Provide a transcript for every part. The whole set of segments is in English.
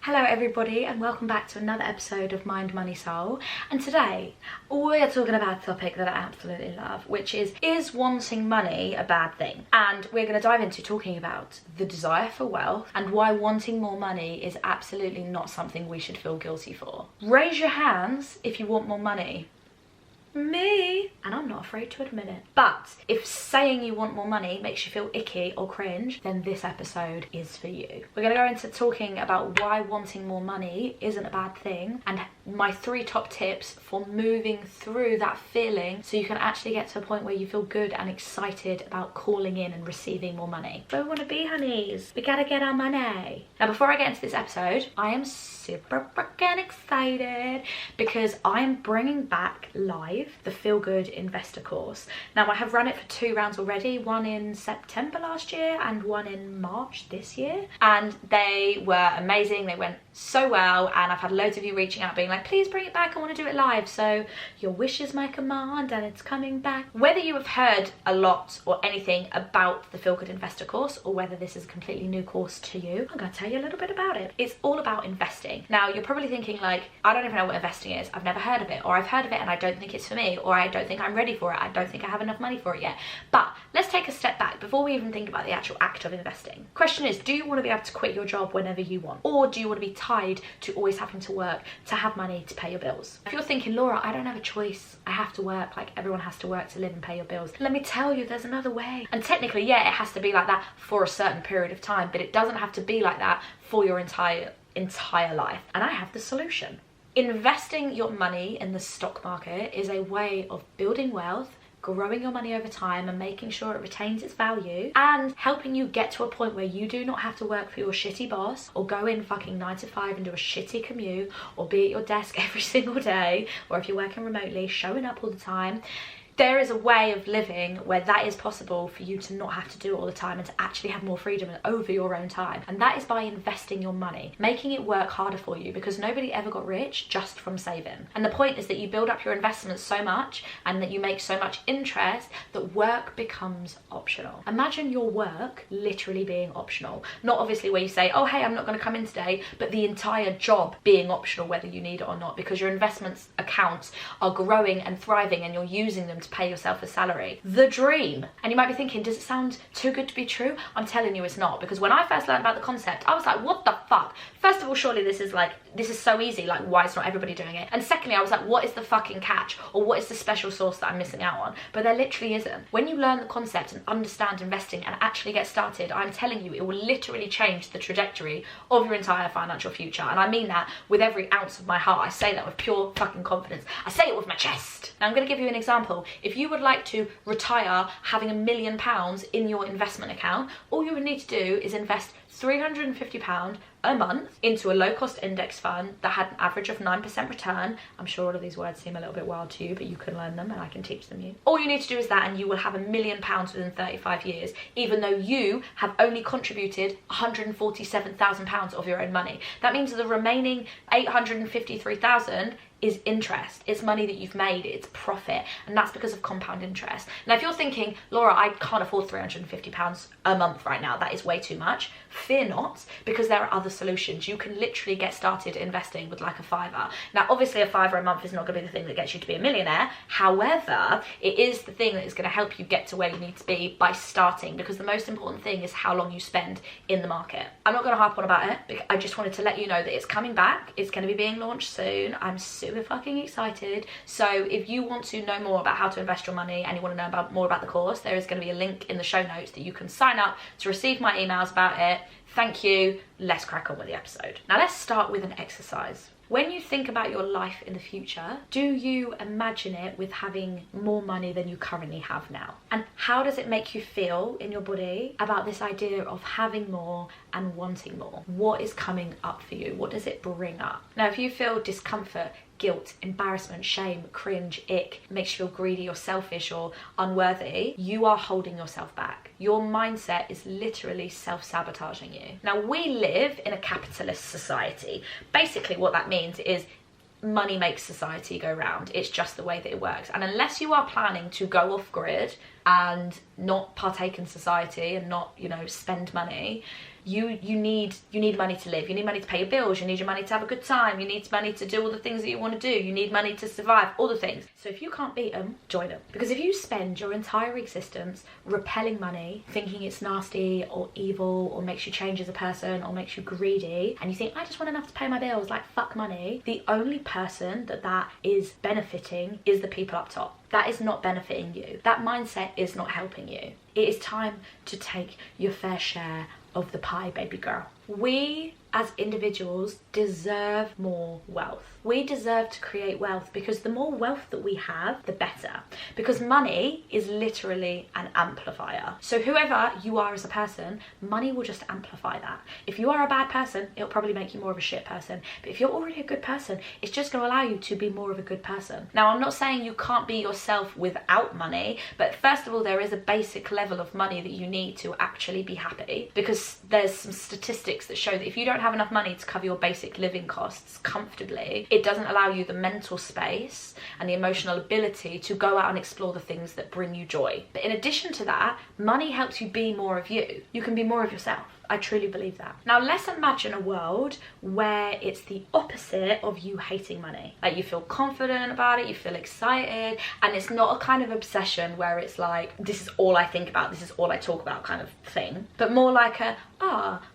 Hello everybody and welcome back to another episode of Mind, Money, Soul. And today we're talking about a topic that I absolutely love, which is wanting money a bad thing? And we're going to dive into talking about the desire for wealth and why wanting more money is absolutely not something we should feel guilty for. Raise your hands if you want more money. Me, and I'm not afraid to admit it. But if saying you want more money makes you feel icky or cringe, then this episode is for you. We're going to go into talking about why wanting more money isn't a bad thing and my 3 top tips for moving through that feeling so you can actually get to a point where you feel good and excited about calling in and receiving more money. Where we want to be, honeys. We gotta get our money. Now, before I get into this episode, I am super freaking excited because I'm bringing back live the Feel Good Investor course. Now, I have run it for 2 rounds already, one in September last year and one in March this year, and they were amazing. They went so well, and I've had loads of you reaching out being like, please bring it back, I want to do it live. So your wish is my command and it's coming back. Whether you have heard a lot or anything about the Feel Good Investor course or whether this is a completely new course to you, I'm going to tell you a little bit about it. It's all about investing. Now, you're probably thinking like, I don't even know what investing is. I've never heard of it, or I've heard of it and I don't think it's for me, or I don't think I'm ready for it. I don't think I have enough money for it yet. But let's take a step back before we even think about the actual act of investing. Question is, do you want to be able to quit your job whenever you want? Or do you want to be tied to always having to work to have money to pay your bills? If you're thinking, Laura, I don't have a choice, I have to work, like everyone has to work to live and pay your bills, let me tell you, there's another way. And technically, yeah, it has to be like that for a certain period of time, but it doesn't have to be like that for your entire life. And I have the solution. Investing your money in the stock market is a way of building wealth, growing your money over time and making sure it retains its value, and helping you get to a point where you do not have to work for your shitty boss or go in fucking 9 to 5 and do a shitty commute or be at your desk every single day, or if you're working remotely, showing up all the time. There is a way of living where that is possible for you to not have to do it all the time and to actually have more freedom over your own time. And that is by investing your money, making it work harder for you, because nobody ever got rich just from saving. And the point is that you build up your investments so much and that you make so much interest that work becomes optional. Imagine your work literally being optional. Not obviously where you say, oh, hey, I'm not going to come in today, but the entire job being optional whether you need it or not, because your investments accounts are growing and thriving and you're using them to pay yourself a salary. The dream. And you might be thinking, does it sound too good to be true? I'm telling you it's not, because when I first learned about the concept, I was like, what the fuck? First of all, surely this is so easy, like why is not everybody doing it? And secondly, I was like, what is the fucking catch? Or what is the special sauce that I'm missing out on? But there literally isn't. When you learn the concept and understand investing and actually get started, I'm telling you, it will literally change the trajectory of your entire financial future. And I mean that with every ounce of my heart. I say that with pure fucking confidence. I say it with my chest. Now I'm going to give you an example. If you would like to retire having £1 million in your investment account, all you would need to do is invest £350 a month into a low-cost index fund that had an average of 9% return. I'm sure all of these words seem a little bit wild to you, but you can learn them and I can teach them you. All you need to do is that, and you will have £1 million within 35 years, even though you have only contributed £147,000 of your own money. That means the remaining £853,000 is interest. It's money that you've made, it's profit, and that's because of compound interest. Now, if you're thinking, Laura, I can't afford £350 a month right now, that is way too much, fear not, because there are other solutions. You can literally get started investing with like a £5. Now, obviously a £5 a month is not going to be the thing that gets you to be a millionaire. However, it is the thing that is going to help you get to where you need to be by starting, because the most important thing is how long you spend in the market. I'm not going to harp on about it, but I just wanted to let you know that it's coming back. It's going to be being launched soon. I'm super fucking excited. So if you want to know more about how to invest your money and you want to know more about the course, there is going to be a link in the show notes that you can sign up to receive my emails about it. Thank you. Let's crack on with the episode. Now let's start with an exercise. When you think about your life in the future, do you imagine it with having more money than you currently have now? And how does it make you feel in your body about this idea of having more and wanting more? What is coming up for you? What does it bring up? Now, if you feel discomfort, guilt, embarrassment, shame, cringe, ick, makes you feel greedy or selfish or unworthy, you are holding yourself back. Your mindset is literally self-sabotaging you. Now, we live in a capitalist society. Basically, what that means is money makes society go round. It's just the way that it works. And unless you are planning to go off grid and not partake in society and not, you know, spend money, you need money to live. You need money to pay your bills. You need your money to have a good time. You need money to do all the things that you want to do. You need money to survive, all the things. So if you can't beat them, join them. Because if you spend your entire existence repelling money, thinking it's nasty or evil or makes you change as a person or makes you greedy, and you think, I just want enough to pay my bills, like fuck money, the only person that is benefiting is the people up top. That is not benefiting you. That mindset is not helping you. It is time to take your fair share of the pie, baby girl. We as individuals deserve more wealth. We deserve to create wealth, because the more wealth that we have, the better. Because money is literally an amplifier. So whoever you are as a person, money will just amplify that. If you are a bad person, it'll probably make you more of a shit person. But if you're already a good person, it's just going to allow you to be more of a good person. Now, I'm not saying you can't be yourself without money, but first of all, there is a basic level of money that you need to actually be happy, because there's some statistics that show that if you don't have enough money to cover your basic living costs comfortably, it doesn't allow you the mental space and the emotional ability to go out and explore the things that bring you joy. But in addition to that, money helps you be more of you. You can be more of yourself. I truly believe that. Now, let's imagine a world where it's the opposite of you hating money. Like, you feel confident about it, you feel excited, and it's not a kind of obsession where it's like, this is all I think about, this is all I talk about kind of thing, but more like a,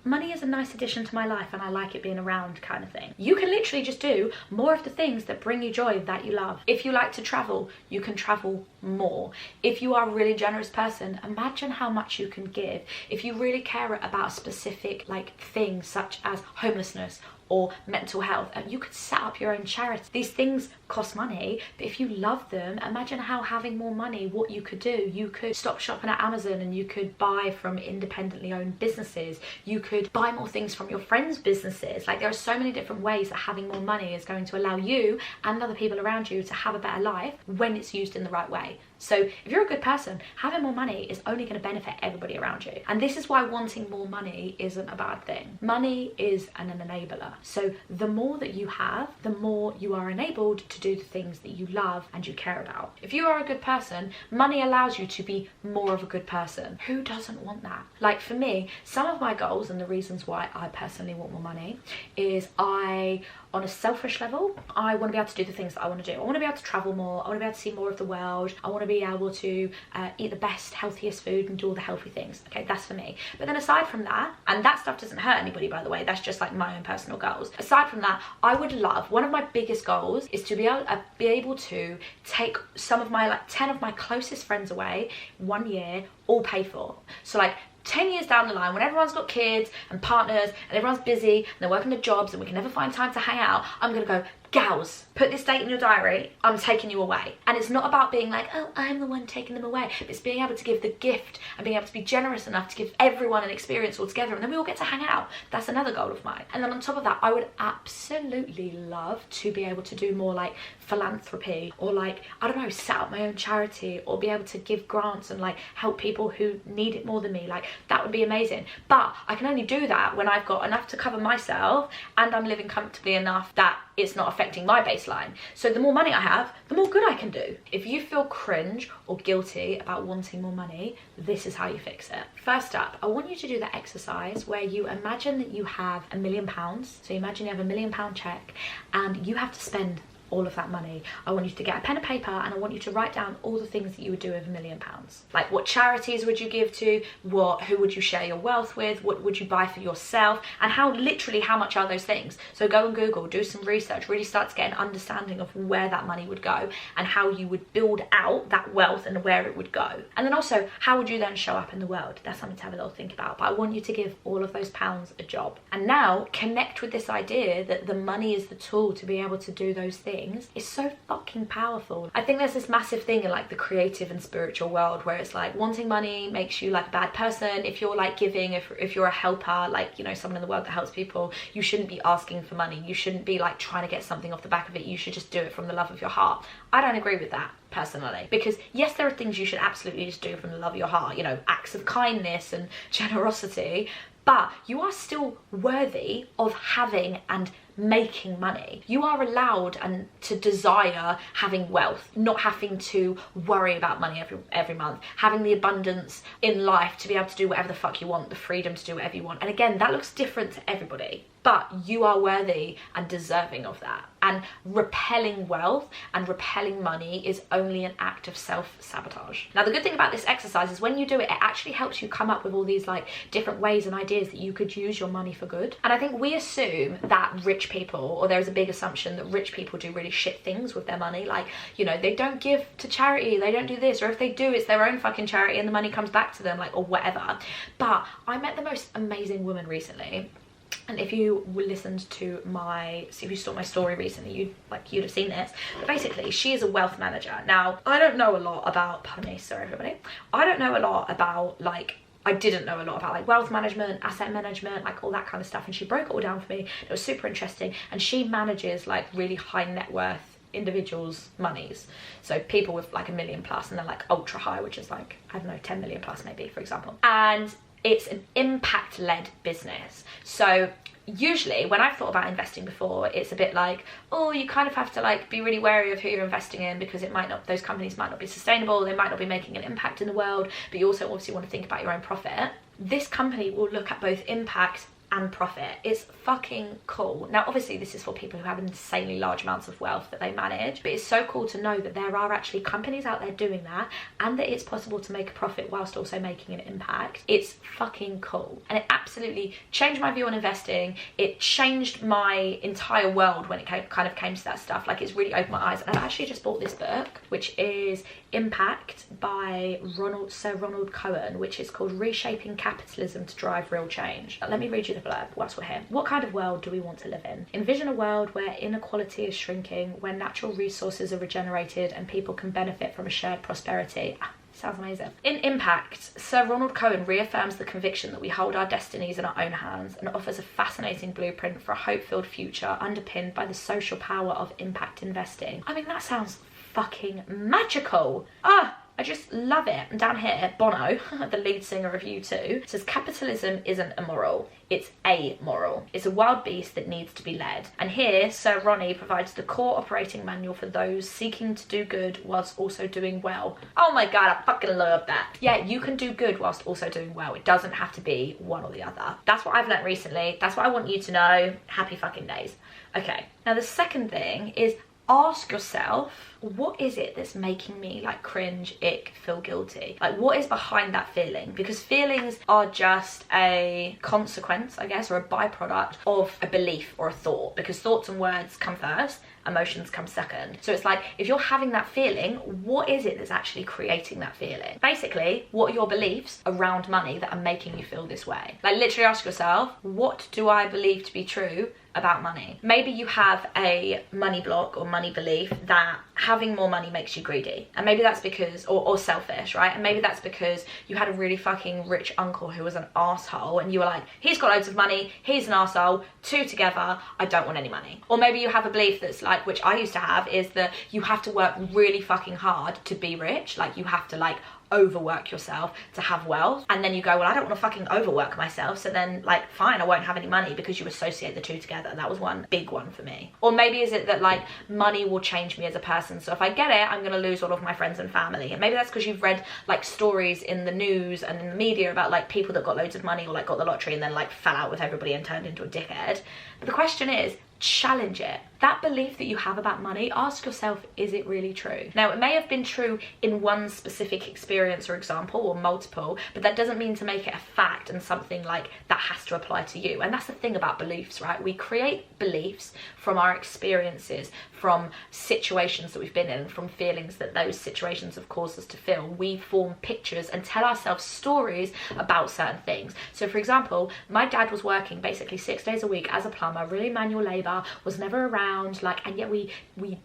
money is a nice addition to my life and I like it being around kind of thing. You can literally just do more of the things that bring you joy, that you love. If you like to travel, you can travel more. If you are a really generous person, imagine how much you can give. If you really care about a specific like thing such as homelessness or mental health, and you could set up your own charity. These things cost money, but if you love them, imagine how having more money, what you could do. You could stop shopping at Amazon and you could buy from independently owned businesses. You could buy more things from your friends' businesses. Like, there are so many different ways that having more money is going to allow you and other people around you to have a better life when it's used in the right way. So if you're a good person, having more money is only going to benefit everybody around you. And this is why wanting more money isn't a bad thing. Money is an enabler. So the more that you have, the more you are enabled to do the things that you love and you care about. If you are a good person, money allows you to be more of a good person. Who doesn't want that? Like, for me, some of my goals and the reasons why I personally want more money is on a selfish level, I want to be able to do the things that I want to do. I want to be able to travel more. I want to be able to see more of the world. I want to be able to eat the best, healthiest food and do all the healthy things. Okay, that's for me. But then aside from that, and that stuff doesn't hurt anybody, by the way, that's just like my own personal goals. Aside from that, I would love, one of my biggest goals is to be able to take some of my, like 10 of my closest friends away 1 year, all paid for. So like 10 years down the line, when everyone's got kids and partners and everyone's busy and they're working their jobs and we can never find time to hang out, I'm gonna go, gals, put this date in your diary, I'm taking you away. And it's not about being like, oh, I'm the one taking them away. But it's being able to give the gift and being able to be generous enough to give everyone an experience all together, and then we all get to hang out. That's another goal of mine. And then on top of that, I would absolutely love to be able to do more like philanthropy, or like, I don't know, set up my own charity, or be able to give grants and like help people who need it more than me. Like, that would be amazing. But I can only do that when I've got enough to cover myself and I'm living comfortably enough that it's not affecting my baseline. So the more money I have, the more good I can do. If you feel cringe or guilty about wanting more money, this is how you fix it. First up, I want you to do that exercise where you imagine that you have £1 million. So you imagine you have £1 million check and you have to spend all of that money. I want you to get a pen and paper and I want you to write down all the things that you would do with £1 million. Like, what charities would you give to? Who would you share your wealth with? What would you buy for yourself? And how much are those things? So go and Google, do some research, really start to get an understanding of where that money would go and how you would build out that wealth and where it would go. And then also, how would you then show up in the world? That's something to have a little think about. But I want you to give all of those pounds a job. And now connect with this idea that the money is the tool to be able to do those things. Is so fucking powerful. I think there's this massive thing in like the creative and spiritual world where it's like wanting money makes you like a bad person. If you're like giving, if you're a helper, like, you know, someone in the world that helps people, you shouldn't be asking for money. You shouldn't be like trying to get something off the back of it. You should just do it from the love of your heart. I don't agree with that personally, because yes, there are things you should absolutely just do from the love of your heart, you know, acts of kindness and generosity, but you are still worthy of having and making money. You are allowed and to desire having wealth, not having to worry about money every month, having the abundance in life to be able to do whatever the fuck you want, the freedom to do whatever you want. And again, that looks different to everybody, but you are worthy and deserving of that. And repelling wealth and repelling money is only an act of self-sabotage. Now, the good thing about this exercise is when you do it, it actually helps you come up with all these like different ways and ideas that you could use your money for good. And I think we assume that rich people, or there is a big assumption that rich people do really shit things with their money. Like, you know, they don't give to charity, they don't do this, or if they do, it's their own fucking charity and the money comes back to them, like, or whatever. But I met the most amazing woman recently. And if you listened to if you saw my story recently, you'd have seen this. But basically, she is a wealth manager. Now, I don't know a lot about, pardon me, sorry everybody. I don't know a lot about I didn't know a lot about like wealth management, asset management, like all that kind of stuff. And she broke it all down for me. It was super interesting. And she manages like really high net worth individuals' monies. So people with like $1 million plus, and they're like ultra high, which is like, I don't know, 10 million plus maybe, for example. And it's an impact-led business. So usually when I've thought about investing before, it's a bit like, oh, you kind of have to like be really wary of who you're investing in, because those companies might not be sustainable, they might not be making an impact in the world, but you also obviously want to think about your own profit. This company will look at both impact and profit. It's fucking cool. Now, obviously this is for people who have insanely large amounts of wealth that they manage, but it's so cool to know that there are actually companies out there doing that, and that it's possible to make a profit whilst also making an impact. It's fucking cool. And it absolutely changed my view on investing. It changed my entire world when it kind of came to that stuff. Like, it's really opened my eyes. And I've actually just bought this book, which is Impact by Sir Ronald Cohen, which is called Reshaping Capitalism to Drive Real Change. Let me read you the blurb whilst we're here. What kind of world do we want to live in? Envision a world where inequality is shrinking, where natural resources are regenerated and people can benefit from a shared prosperity. Sounds amazing. In Impact, Sir Ronald Cohen reaffirms the conviction that we hold our destinies in our own hands and offers a fascinating blueprint for a hope-filled future underpinned by the social power of impact investing. I mean, that sounds fucking magical. I just love it. And down here, Bono, the lead singer of U2, says capitalism isn't immoral, it's amoral. It's a wild beast that needs to be led. And here, Sir Ronnie provides the core operating manual for those seeking to do good whilst also doing well. Oh my god, I fucking love that. Yeah, you can do good whilst also doing well. It doesn't have to be one or the other. That's what I've learnt recently. That's what I want you to know. Happy fucking days. Okay, now the second thing is, ask yourself, what is it that's making me like cringe, ick, feel guilty? Like, what is behind that feeling? Because feelings are just a consequence, I guess, or a byproduct of a belief or a thought, because thoughts and words come first, emotions come second. So it's like, if you're having that feeling, what is it that's actually creating that feeling? Basically, what are your beliefs around money that are making you feel this way? Like, literally ask yourself, what do I believe to be true about money? Maybe you have a money block or money belief that having more money makes you greedy, and maybe that's because, or selfish, right? And maybe that's because you had a really fucking rich uncle who was an asshole, and you were like, he's got loads of money, he's an asshole, two together, I don't want any money. Or maybe you have a belief that's like, which I used to have, is that you have to work really fucking hard to be rich. Like, you have to like overwork yourself to have wealth, and then you go, well, I don't want to fucking overwork myself, so then like, fine, I won't have any money, because you associate the two together. That was one big one for me. Or maybe is it that like, money will change me as a person, so if I get it, I'm going to lose all of my friends and family. And maybe that's because you've read like stories in the news and in the media about like people that got loads of money or like got the lottery and then like fell out with everybody and turned into a dickhead. But the question is, challenge it. That belief that you have about money, ask yourself, is it really true? Now, it may have been true in one specific experience or example, or multiple, but that doesn't mean to make it a fact and something like that has to apply to you. And that's the thing about beliefs, right? We create beliefs from our experiences, from situations that we've been in, from feelings that those situations have caused us to feel. We form pictures and tell ourselves stories about certain things. So for example, my dad was working basically 6 days a week as a plumber, really manual labor, was never around, around, like, and yet we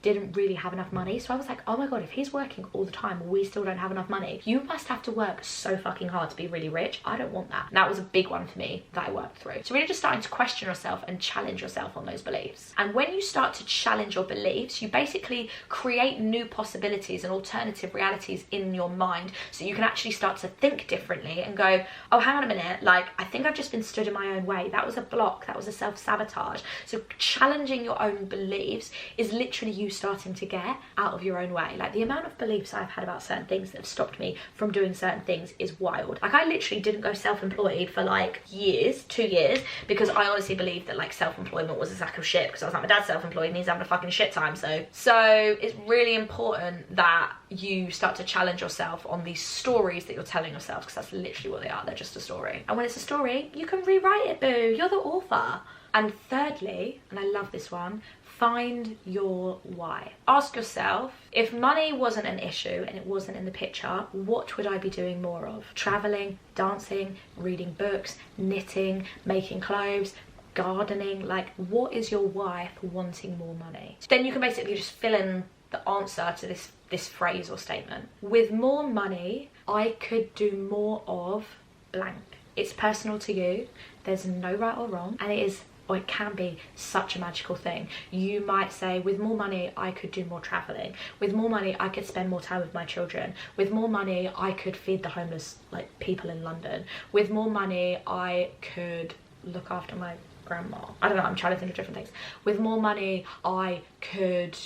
didn't really have enough money. So I was like, oh my god, if he's working all the time, we still don't have enough money. You must have to work so fucking hard to be really rich. I don't want that. And that was a big one for me that I worked through. So really just starting to question yourself and challenge yourself on those beliefs. And when you start to challenge your beliefs, you basically create new possibilities and alternative realities in your mind, so you can actually start to think differently and go, oh, hang on a minute, like, I think I've just been stood in my own way. That was a block, that was a self-sabotage. So challenging your own beliefs is literally you starting to get out of your own way. Like, the amount of beliefs I've had about certain things that have stopped me from doing certain things is wild. Like, I literally didn't go self-employed for like years, 2 years, because I honestly believed that like self-employment was a sack of shit, because I was like, my dad's self-employed and he's having a fucking shit time. So it's really important that you start to challenge yourself on these stories that you're telling yourself, because that's literally what they are. They're just a story. And when it's a story, you can rewrite it, boo. You're the author. And thirdly, and I love this one, find your why. Ask yourself, if money wasn't an issue and it wasn't in the picture, what would I be doing more of? Traveling, dancing, reading books, knitting, making clothes, gardening. Like, what is your why for wanting more money? So then you can basically just fill in the answer to this phrase or statement. With more money, I could do more of blank. It's personal to you. There's no right or wrong, and it can be such a magical thing. You might say, with more money, I could do more traveling. With more money, I could spend more time with my children. With more money, I could feed the homeless, like, people in London. With more money, I could look after my grandma. I don't know, I'm trying to think of different things. With more money, I could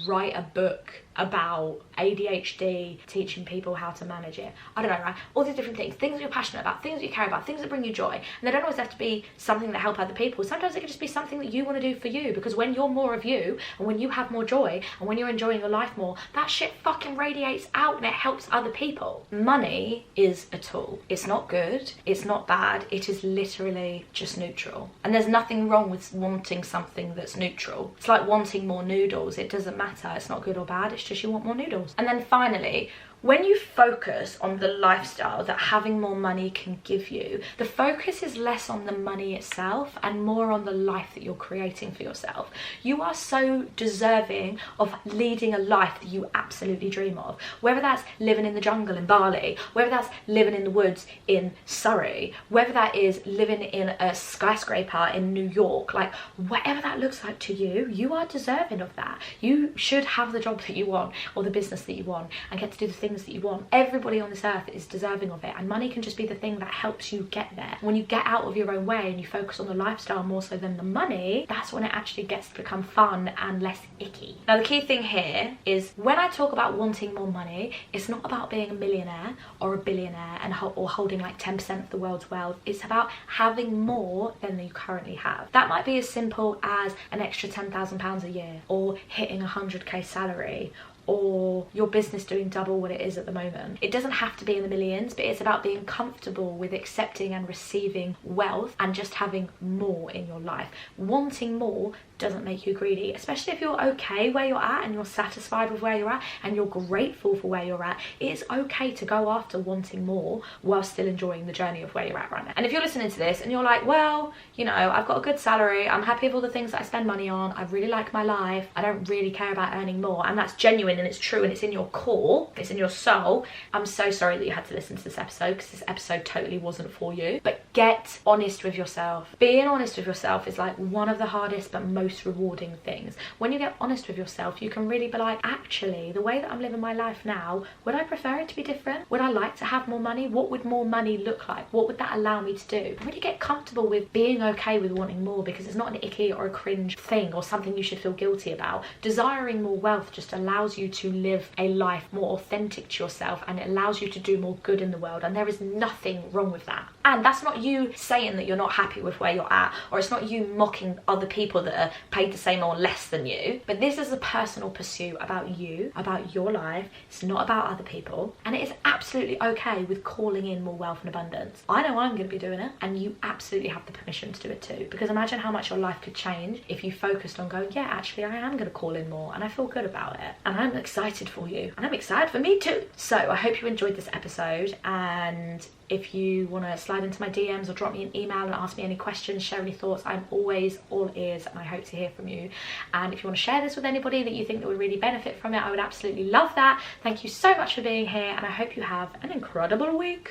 write a book about ADHD, teaching people how to manage it. I don't know, right? All these different things that you're passionate about, things that you care about, things that bring you joy. And they don't always have to be something that help other people. Sometimes it can just be something that you want to do for you, because when you're more of you, and when you have more joy, and when you're enjoying your life more, that shit fucking radiates out and it helps other people. Money is a tool. It's not good, it's not bad, it is literally just neutral. And there's nothing wrong with wanting something that's neutral. It's like wanting more noodles. It doesn't matter, it's not good or bad, it's just you want more noodles. And then finally, when you focus on the lifestyle that having more money can give you, the focus is less on the money itself and more on the life that you're creating for yourself. You are so deserving of leading a life that you absolutely dream of. Whether that's living in the jungle in Bali, whether that's living in the woods in Surrey, whether that is living in a skyscraper in New York, like, whatever that looks like to you, you are deserving of that. You should have the job that you want, or the business that you want, and get to do the things that you want. Everybody on this earth is deserving of it, and money can just be the thing that helps you get there. When you get out of your own way and you focus on the lifestyle more so than the money, that's when it actually gets to become fun and less icky. Now, the key thing here is, when I talk about wanting more money, it's not about being a millionaire or a billionaire or holding like 10% of the world's wealth. It's about having more than you currently have. That might be as simple as an extra £10,000 a year, or hitting 100k salary, or your business doing double what it is at the moment. It doesn't have to be in the millions, but it's about being comfortable with accepting and receiving wealth and just having more in your life. Wanting more doesn't make you greedy, especially if you're okay where you're at and you're satisfied with where you're at and you're grateful for where you're at. It's okay to go after wanting more while still enjoying the journey of where you're at right now. And if you're listening to this and you're like, well, you know, I've got a good salary, I'm happy with all the things that I spend money on, I really like my life, I don't really care about earning more, and that's genuine and it's true and it's in your core, it's in your soul, I'm so sorry that you had to listen to this episode, because this episode totally wasn't for you. But get honest with yourself. Being honest with yourself is like one of the hardest but most rewarding things. When you get honest with yourself, you can really be like, actually, the way that I'm living my life now, would I prefer it to be different? Would I like to have more money? What would more money look like? What would that allow me to do? Really get comfortable with being okay with wanting more, because it's not an icky or a cringe thing or something you should feel guilty about. Desiring more wealth just allows you to live a life more authentic to yourself, and it allows you to do more good in the world, and there is nothing wrong with that. And that's not you saying that you're not happy with where you're at, or it's not you mocking other people that are paid the same or less than you, but this is a personal pursuit about you, about your life. It's not about other people, and it is absolutely okay with calling in more wealth and abundance. I know I'm going to be doing it, and you absolutely have the permission to do it too, because imagine how much your life could change if you focused on going, yeah, actually I am going to call in more, and I feel good about it, and I'm excited for you, and I'm excited for me too. So I hope you enjoyed this episode, and If you want to slide into my DMs or drop me an email and ask me any questions, share any thoughts, I'm always all ears and I hope to hear from you. And if you want to share this with anybody that you think that would really benefit from it, I would absolutely love that. Thank you so much for being here and I hope you have an incredible week.